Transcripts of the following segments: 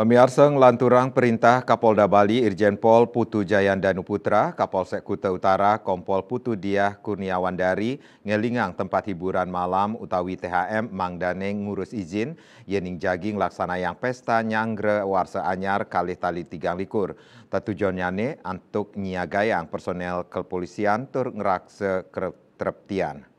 Pemirsa ngelanturang perintah Kapolda Bali Irjen Pol Putu Jayandanu Putra, Kapolsek Kuta Utara Kompol Putu Diah Kurniawandari ngelingang tempat hiburan malam utawi THM Mang Daneng ngurus izin yening jaging laksana yang pesta nyangre warsa anyar kalih tali 3 likur. Tatujonnyane antuk nyiagayang personel kepolisian tur ngerakse ketertian.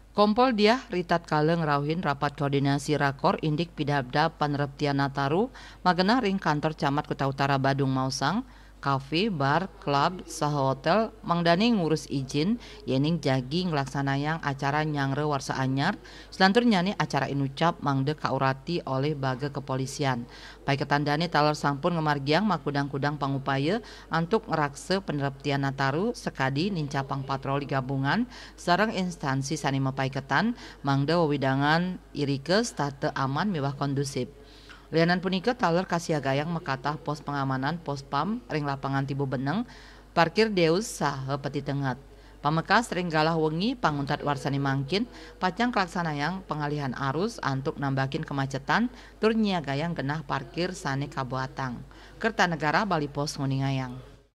Kompol Diah Ritat Kaleng Rauhin rapat koordinasi rakor indik pidabda panereptian Nataru magena ring kantor camat Kuta Utara Badung Mausang, kafe, bar, klub, saha hotel, mangdani ngurus izin, yening jagi ngelaksanayang acara nyangre warsa anyar, selantur nyani acara inucap mangde kaurati oleh baga kepolisian. Pai ketandani talar sampun ngemargiang makudang-kudang pangupaya antuk ngerakse penereptian Nataru sekadi nincapang patroli gabungan sareng instansi sanima pai ketan mangde wewidangan irikes tate aman mewah kondusif. Lianan punika taler kasiagayang mekatah pos pengamanan pos pam ring lapangan Tibu Beneng, parkir Deus saha peti tengat. Pamekas ring galah wengi panguntat warsani mangkin pacang kelaksanayang pengalihan arus antuk nambakin kemacetan tur nyiagayang genah parkir sane kabuatang. Kertanegara Bali Pos Nguningayang.